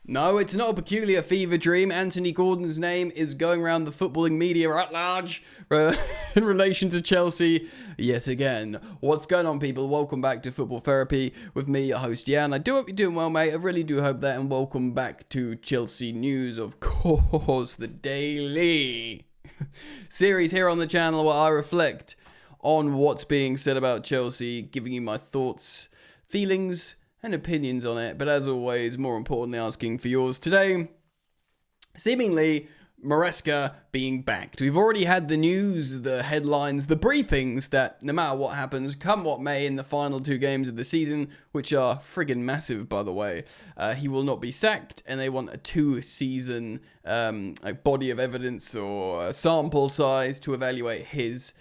No, it's not a peculiar fever dream. Anthony Gordon's name is going around the footballing media at large in relation to Chelsea yet again. What's going on, people? Welcome back to Football Therapy with me, your host, Jan. I do hope you're doing well, mate. I really do hope that, and welcome back to Chelsea News, of course, the daily series here on the channel where I reflect on what's being said about Chelsea, giving you my thoughts, feelings, and opinions on it, but as always, more importantly, asking for yours. Today, seemingly, Maresca being backed. We've already had the news, the headlines, the briefings that no matter what happens, come what may in the final two games of the season, which are friggin' massive, by the way, he will not be sacked, and they want a two-season body of evidence or sample size to evaluate his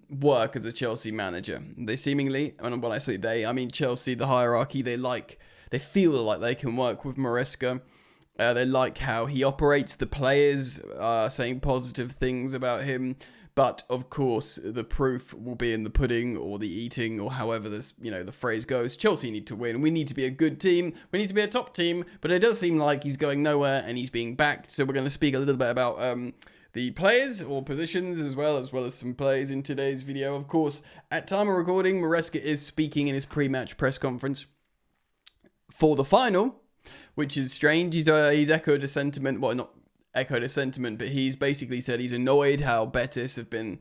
work as a Chelsea manager. They seemingly, and when I say they, I mean Chelsea, the hierarchy, they feel like they can work with Maresca. They like how he operates. The players are saying positive things about him, but of course the proof will be in the pudding or the eating, or however this, the phrase goes. Chelsea need to win. We need to be a good team. We need to be a top team, but it does seem like he's going nowhere and he's being backed. So we're going to speak a little bit about the players or positions as well as some plays in today's video. Of course, at time of recording, Maresca is speaking in his pre-match press conference for the final, which is strange. He's echoed a sentiment, well, not echoed a sentiment, but he's basically said he's annoyed how Betis have been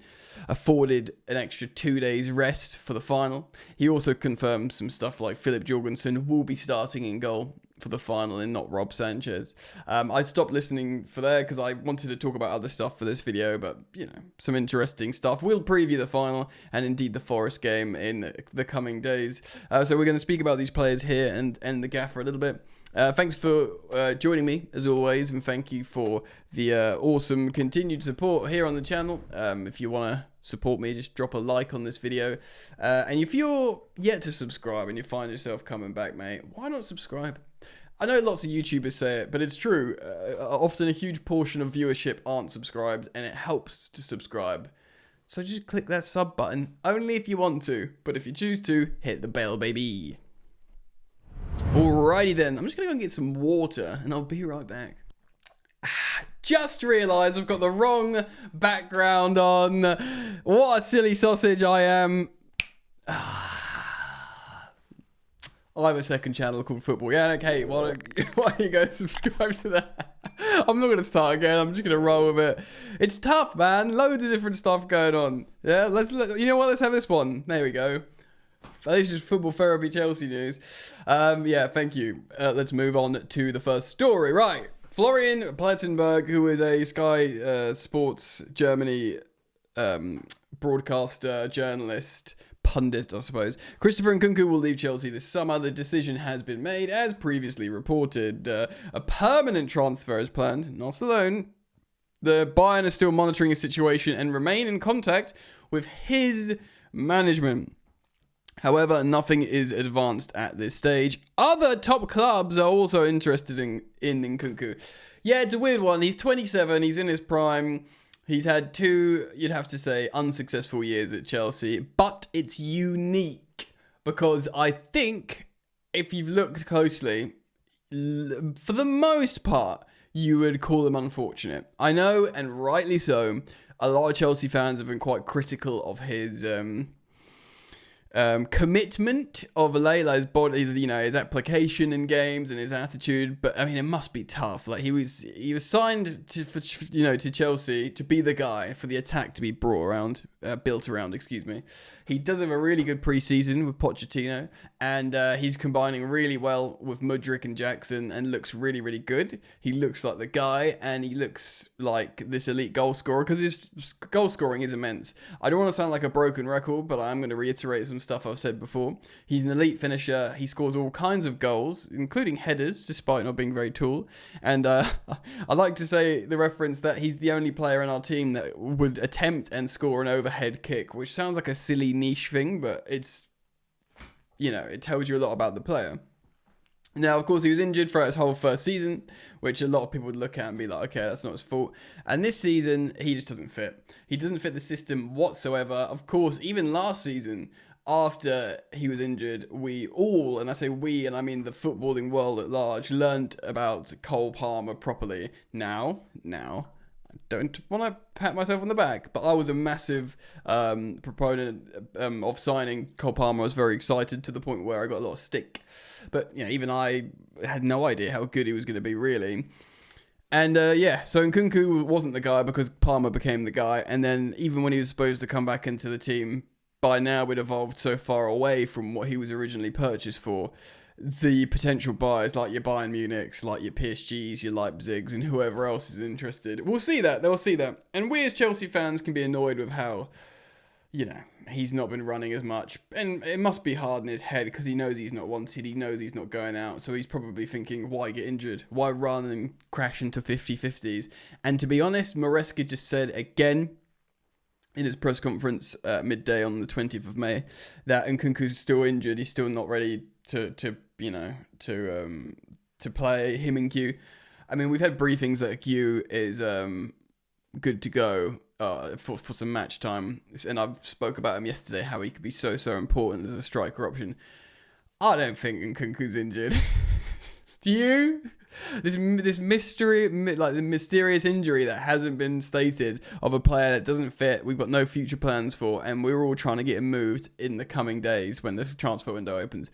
afforded an extra 2 days rest for the final. He also confirmed some stuff like Philip Jorgensen will be starting in goal for the final and not Rob Sanchez. I stopped listening for there because I wanted to talk about other stuff for this video, but some interesting stuff. We'll preview the final and indeed the Forest game in the coming days. So we're going to speak about these players here and the gaffer a little bit. Thanks for joining me as always, and thank you for the awesome continued support here on the channel. If you want to support me, just drop a like on this video, and if you're yet to subscribe and you find yourself coming back, mate, why not subscribe? I know lots of YouTubers say it, but it's true. Often a huge portion of viewership aren't subscribed, and it helps to subscribe. So just click that sub button, only if you want to, but if you choose to, hit the bell, baby. Alrighty then, I'm just going to go and get some water, and I'll be right back. Just realised I've got the wrong background on. What a silly sausage I am. I have a second channel called Football. Yeah, okay, why don't you go subscribe to that? I'm not going to start again. I'm just going to roll with it. It's tough, man. Loads of different stuff going on. Yeah, you know what? Let's have this one. There we go. This is just Football Therapy Chelsea news. Yeah, thank you. Let's move on to the first story. Right. Florian Plettenberg, who is a Sky Sports Germany broadcaster, journalist, pundit, I suppose. Christopher Nkunku will leave Chelsea this summer. The decision has been made, as previously reported. A permanent transfer is planned, not alone. The Bayern is still monitoring his situation and remain in contact with his management. However, nothing is advanced at this stage. Other top clubs are also interested in Nkunku. Yeah, it's a weird one. He's 27. He's in his prime. He's had two, you'd have to say, unsuccessful years at Chelsea. But it's unique because I think if you've looked closely, for the most part, you would call them unfortunate. I know, and rightly so, a lot of Chelsea fans have been quite critical of his commitment of late, like his body, his application in games and his attitude. But I mean, it must be tough. Like he was signed to Chelsea to be the guy for the attack to be built around. Excuse me. He does have a really good preseason with Pochettino, and he's combining really well with Mudryk and Jackson, and looks really, really good. He looks like the guy, and he looks like this elite goal scorer because his goal scoring is immense. I don't want to sound like a broken record, but I'm going to reiterate some stuff I've said before. He's an elite finisher. He scores all kinds of goals, including headers, despite not being very tall. And I like to say the reference that he's the only player in our team that would attempt and score an overhead kick, which sounds like a silly niche thing, but it's, it tells you a lot about the player. Now, of course, he was injured throughout his whole first season, which a lot of people would look at and be like, okay, that's not his fault. And this season, he just doesn't fit. He doesn't fit the system whatsoever. Of course, even last season, after he was injured, we all, and I say we, and I mean the footballing world at large, learned about Cole Palmer properly. Now, I don't want to pat myself on the back, but I was a massive proponent of signing Cole Palmer. I was very excited to the point where I got a lot of stick. But, even I had no idea how good he was going to be, really. And, so Nkunku wasn't the guy because Palmer became the guy. And then even when he was supposed to come back into the team, by now we'd evolved so far away from what he was originally purchased for. The potential buyers like your Bayern Munichs, like your PSGs, your Leipzigs, and whoever else is interested. We'll see that. They'll see that. And we as Chelsea fans can be annoyed with how, he's not been running as much. And it must be hard in his head because he knows he's not wanted. He knows he's not going out. So he's probably thinking, why get injured? Why run and crash into 50-50s? And to be honest, Maresca just said again in his press conference midday on the 20th of May that Nkunku's still injured. He's still not ready to play him and Q. I mean, we've had briefings that Q is good to go for some match time, and I've spoke about him yesterday how he could be so important as a striker option. I don't think Nkunku's injured. Do you? This mystery, like the mysterious injury that hasn't been stated of a player that doesn't fit, we've got no future plans for, and we're all trying to get him moved in the coming days when the transfer window opens.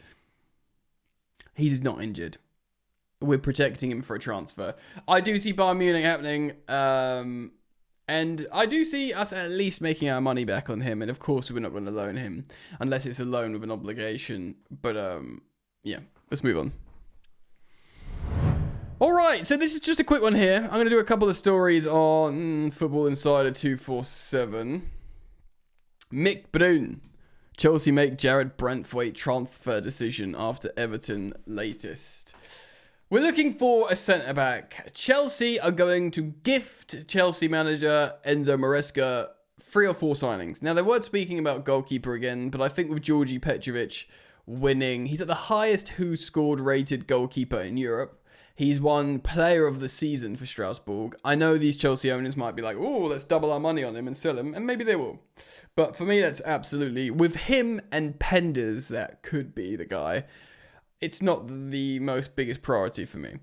He's not injured. We're protecting him for a transfer. I do see Bayern Munich happening, and I do see us at least making our money back on him, and of course we're not going to loan him unless it's a loan with an obligation, but let's move on. Alright, so this is just a quick one here. I'm going to do a couple of stories on Football Insider 247. Mick Brun. Chelsea make Jared Brandtwaite transfer decision after Everton latest. We're looking for a centre-back. Chelsea are going to gift Chelsea manager Enzo Maresca 3 or 4 signings. Now, they weren't speaking about goalkeeper again, but I think with Georgi Petrovic winning, he's at the highest who scored rated goalkeeper in Europe. He's won player of the season for Strasbourg. I know these Chelsea owners might be like, oh, let's double our money on him and sell him. And maybe they will. But for me, that's absolutely, with him and Penders, that could be the guy. It's not the most biggest priority for me.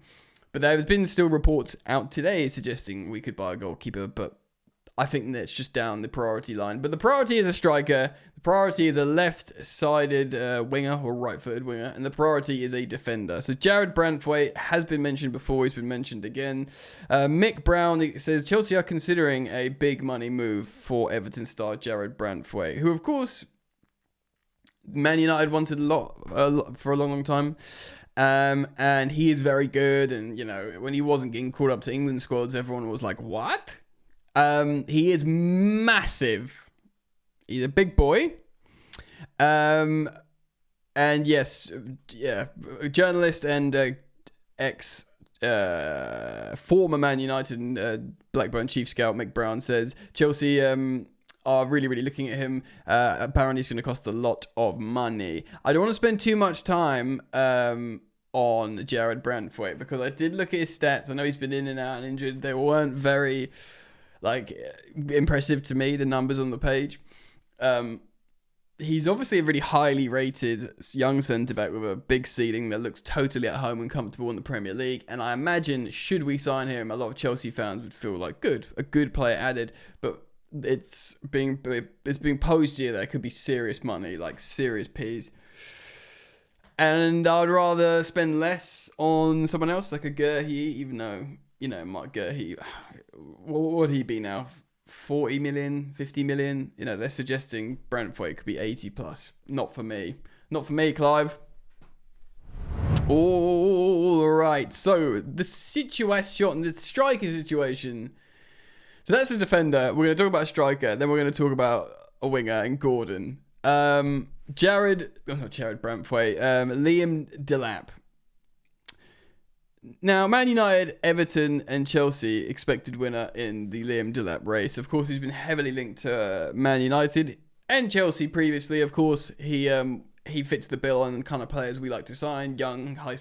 But there has been still reports out today suggesting we could buy a goalkeeper. But I think that's just down the priority line. But the priority is a striker. The priority is a left-sided winger or right-footed winger. And the priority is a defender. So Jared Brandtwaite has been mentioned before. He's been mentioned again. Mick Brown says Chelsea are considering a big money move for Everton star Jared Brandtwaite, who, of course, Man United wanted a lot for a long time. And he is very good. And, when he wasn't getting called up to England squads, everyone was like, what? He is massive. He's a big boy. And yes, journalist and former Man United and Blackburn chief scout Mick Brown says Chelsea are really looking at him. Apparently it's going to cost a lot of money. I don't want to spend too much time on Jared Brandtwaite because I did look at his stats. I know he's been in and out and injured. They weren't very impressive to me, the numbers on the page. He's obviously a really highly rated young centre-back with a big ceiling that looks totally at home and comfortable in the Premier League. And I imagine, should we sign him, a lot of Chelsea fans would feel like, a good player added. But it's being posed here that it could be serious money, like serious peas. And I'd rather spend less on someone else, like a Gerhi, even though, Mark Gerhi, what would he be now? 40 million, 50 million? They're suggesting Brentford could be 80 plus. Not for me. Not for me, Clive. All right. So, the striker situation. So, that's a defender. We're going to talk about a striker. Then we're going to talk about a winger in Gordon. Liam Delap. Now, Man United, Everton and Chelsea expected winner in the Liam Delap race. Of course, he's been heavily linked to Man United and Chelsea previously. Of course, he fits the bill on kind of players we like to sign. Young, high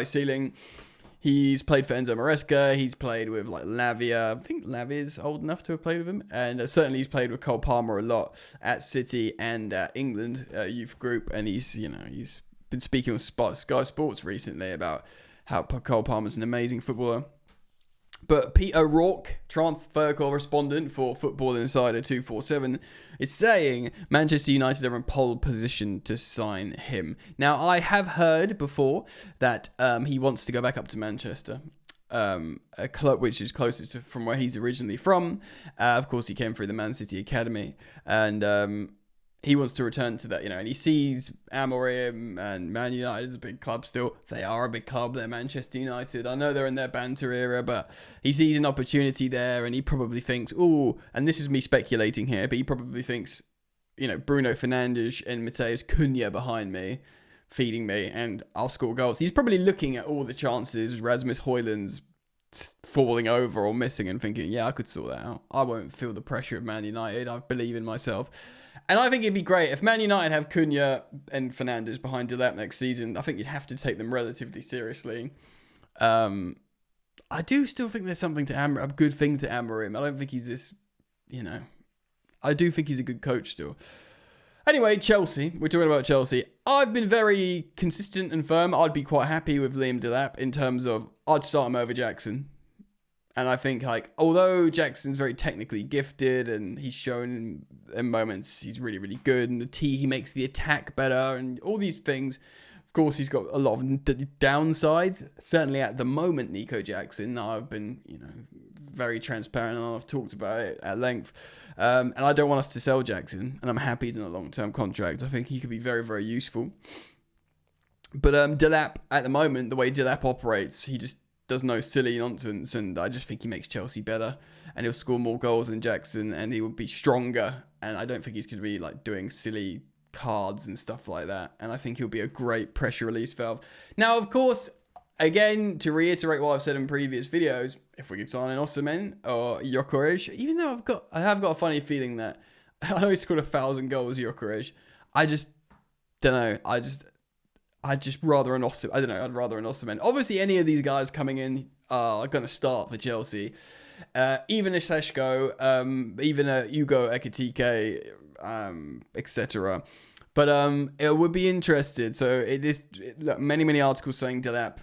ceiling. He's played for Enzo Maresca. He's played with like Lavia. I think Lavia's old enough to have played with him. And certainly he's played with Cole Palmer a lot at City and England youth group. And he's been speaking on Sky Sports recently about how Cole Palmer's an amazing footballer. But Peter O'Rourke, transfer correspondent for Football Insider 247, is saying Manchester United are in pole position to sign him. Now, I have heard before that he wants to go back up to Manchester, a club which is closer to from where he's originally from. Of course, he came through the Man City Academy, and he wants to return to that, and he sees Amorim and Man United as a big club still. They are a big club. They're Manchester United. I know they're in their banter era, but he sees an opportunity there, and he probably thinks, oh, and this is me speculating here, but he probably thinks, Bruno Fernandes and Matheus Cunha behind me, feeding me, and I'll score goals. He's probably looking at all the chances, Rasmus Højlund's falling over or missing, and thinking, yeah, I could sort that out. I won't feel the pressure of Man United. I believe in myself. And I think it'd be great if Man United have Cunha and Fernandes behind Delap next season. I think you'd have to take them relatively seriously. I do still think there's something to a good thing to Amorim. I don't think he's this, I do think he's a good coach still. Anyway, Chelsea. We're talking about Chelsea. I've been very consistent and firm. I'd be quite happy with Liam Delap in terms of I'd start him over Jackson. And I think, although Jackson's very technically gifted and he's shown in moments he's really, really good, and he makes the attack better and all these things, of course, he's got a lot of downsides. Certainly at the moment, Nico Jackson, I've been, very transparent and I've talked about it at length. And I don't want us to sell Jackson, and I'm happy he's in a long-term contract. I think he could be very, very useful. But Delap, at the moment, the way Delap operates, he just does no silly nonsense, and I just think he makes Chelsea better, and he'll score more goals than Jackson, and he will be stronger, and I don't think he's going to be doing silly cards and stuff like that, and I think he'll be a great pressure release valve. Now, of course, again, to reiterate what I've said in previous videos, if we could sign an Osimhen or Gyökeres, even though I have got a funny feeling that I know he scored 1,000 goals, Gyökeres, I just don't know, I'd just rather an Osimhen. I don't know. I'd rather an Osimhen. Obviously, any of these guys coming in are going to start for Chelsea. Even a Šeško, even a Hugo Ekitike, etc. But it would be interested. So it is many articles saying Delap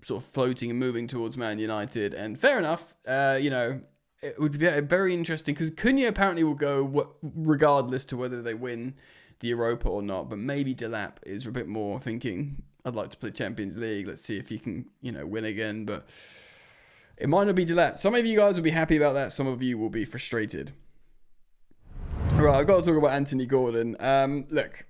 sort of floating and moving towards Man United, and fair enough. It would be very interesting because Cunha apparently will go regardless to whether they win the Europa or not, but maybe Delap is a bit more thinking, I'd like to play Champions League, let's see if he can, win again, but it might not be Delap. Some of you guys will be happy about that, some of you will be frustrated. Right, I've got to talk about Anthony Gordon. Look,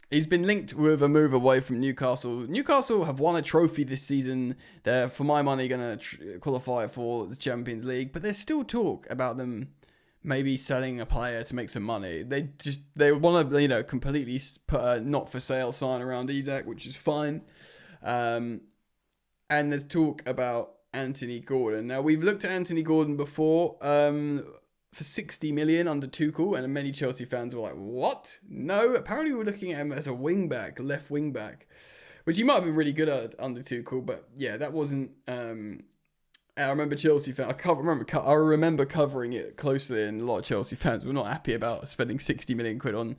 he's been linked with a move away from Newcastle. Newcastle have won a trophy this season. They're, for my money, going to qualify for the Champions League, but there's still talk about them maybe selling a player to make some money. They want to, completely put a not for sale sign around Isak, which is fine. And there's talk about Anthony Gordon. Now, we've looked at Anthony Gordon before for 60 million under Tuchel, and many Chelsea fans were like, what? No, apparently we're looking at him as a wing-back, left wing-back, which he might have been really good at under Tuchel, but yeah, that wasn't... I remember Chelsea fans. I remember covering it closely, and a lot of Chelsea fans were not happy about spending 60 million quid on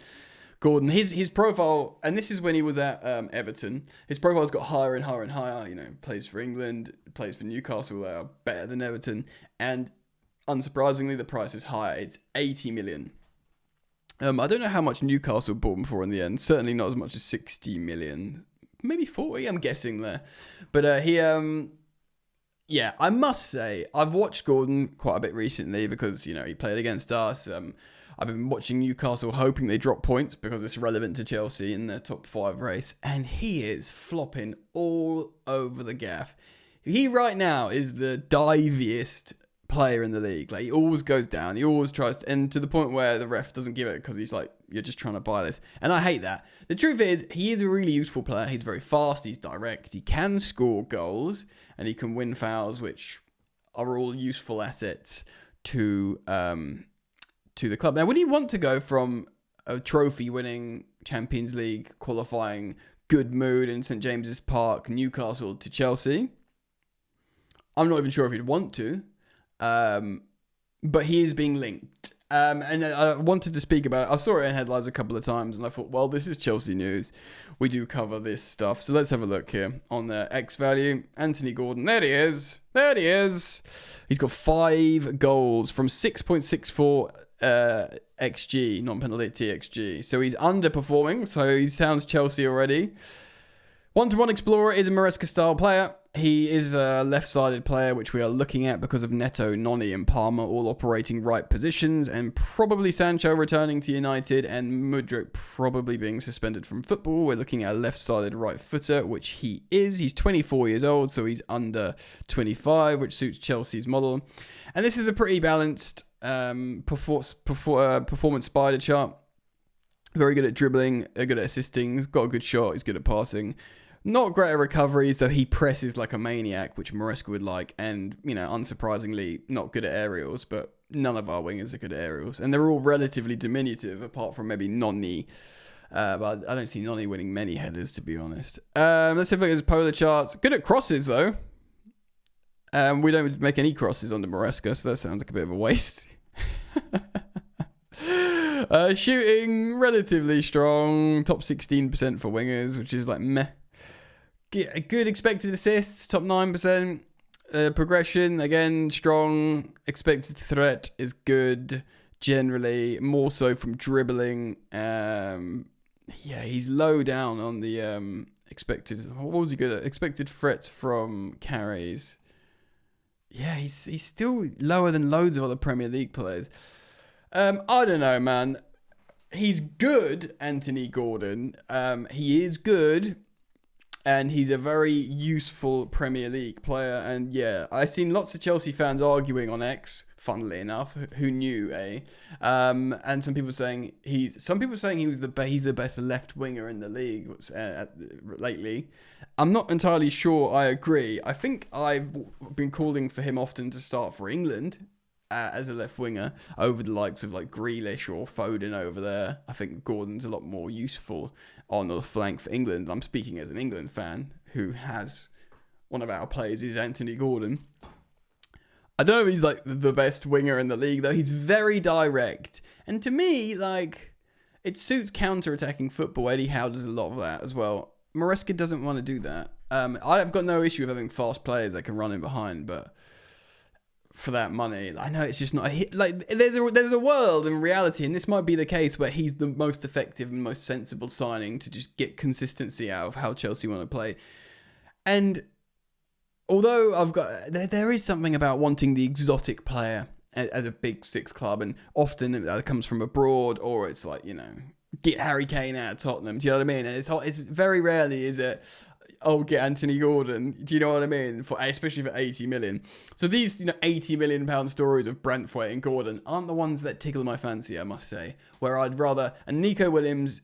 Gordon. His profile, and this is when he was at Everton. His profile's got higher and higher and higher. Plays for England, plays for Newcastle. They are better than Everton, and unsurprisingly, the price is higher. It's 80 million. I don't know how much Newcastle bought him for in the end. Certainly not as much as 60 million. Maybe 40. I'm guessing there, but he. Yeah, I must say, I've watched Gordon quite a bit recently because, he played against us. I've been watching Newcastle hoping they drop points because it's relevant to Chelsea in their top 5 race. And he is flopping all over the gaff. He right now is the diviest player in the league. He always goes down. He always tries to, and to the point where the ref doesn't give it because he's like, you're just trying to buy this. And I hate that. The truth is, he is a really useful player. He's very fast. He's direct. He can score goals and he can win fouls, which are all useful assets to the club. Now, would he want to go from a trophy-winning Champions League qualifying good mood in St James's Park, Newcastle to Chelsea? I'm not even sure if he'd want to. But he is being linked. And I wanted to speak about it. I saw it in headlines a couple of times, and I thought, well, this is Chelsea news. We do cover this stuff. So let's have a look here on the X value. Anthony Gordon, there he is. There he is. He's got 5 goals from 6.64 XG, non-penalty XG. So he's underperforming. So he sounds Chelsea already. 1-to-1 Explorer is a Maresca style player. He is a left-sided player, which we are looking at because of Neto, Noni, and Palmer all operating right positions, and probably Sancho returning to United, and Mudryk probably being suspended from football. We're looking at a left-sided right footer, which he is. He's 24 years old, so he's under 25, which suits Chelsea's model. And this is a pretty balanced performance spider chart. Very good at dribbling, good at assisting. He's got a good shot. He's good at passing. Not great at recoveries, though he presses like a maniac, which Maresca would like. And, you know, unsurprisingly, not good at aerials, but none of our wingers are good at aerials. And they're all relatively diminutive, apart from maybe Noni. But I don't see Noni winning many headers, to be honest. Let's have a look at his polar charts. Good at crosses, though. We don't make any crosses under Maresca, so that sounds like a bit of a waste. Shooting, relatively strong. Top 16% for wingers, which is like meh. Good expected assists, top 9%. Progression, again, strong. Expected threat is good, generally. More so from dribbling. Yeah, he's low down on the expected... What was he good at? Expected threats from carries. Yeah, he's still lower than loads of other Premier League players. I don't know, man. He's good, Anthony Gordon. He is good. And he's a very useful Premier League player. And yeah, I've seen lots of Chelsea fans arguing on X, funnily enough. Who knew, eh? And some people saying he's the best left winger in the league lately. I'm not entirely sure I agree. I think I've been calling for him often to start for England as a left winger over the likes of like Grealish or Foden over there. I think Gordon's a lot more useful on the flank for England. I'm speaking as an England fan who has one of our players is Anthony Gordon. I don't know if he's like the best winger in the league, though. He's very direct. And to me, like, it suits counter-attacking football. Eddie Howe does a lot of that as well. Maresca doesn't want to do that. I've got no issue with having fast players that can run in behind, but for that money, I know it's just not like there's a world in reality, and this might be the case where he's the most effective and most sensible signing to just get consistency out of how Chelsea want to play. And although there is something about wanting the exotic player as a big six club, and often that comes from abroad, or it's like, you know, get Harry Kane out of Tottenham. Do you know what I mean? And it's very rarely is it, oh, get Anthony Gordon. Do you know what I mean? Especially for 80 million. So these, you know, 80 million pound stories of Brentford and Gordon aren't the ones that tickle my fancy, I must say. Where I'd rather, and Nico Williams,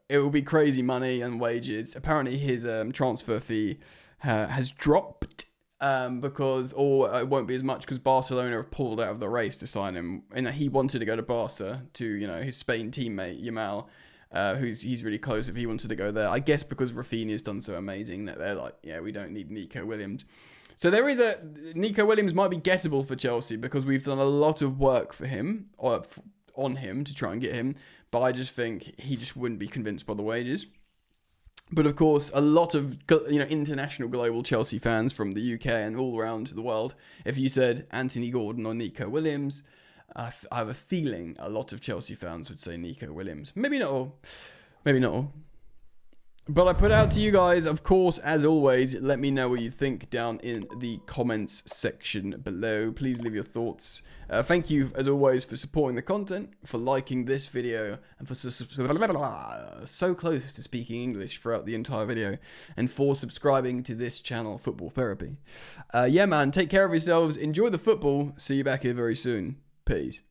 it will be crazy money and wages. Apparently his transfer fee has dropped because, or it won't be as much because Barcelona have pulled out of the race to sign him. And he wanted to go to Barca to, you know, his Spain teammate Yamal. He's really close if he wanted to go there. I guess because Rafinha's done so amazing that they're like, yeah, we don't need Nico Williams. So there is Nico Williams might be gettable for Chelsea because we've done a lot of work for him, or on him to try and get him. But I just think he just wouldn't be convinced by the wages. But of course, a lot of, you know, international global Chelsea fans from the UK and all around the world, if you said Anthony Gordon or Nico Williams, I have a feeling a lot of Chelsea fans would say Nico Williams. Maybe not all. Maybe not all. But I put out to you guys, of course, as always, let me know what you think down in the comments section below. Please leave your thoughts. Thank you, as always, for supporting the content, for liking this video, and for so close to speaking English throughout the entire video, and for subscribing to this channel, Football Therapy. Yeah, man, take care of yourselves. Enjoy the football. See you back here very soon. Peace.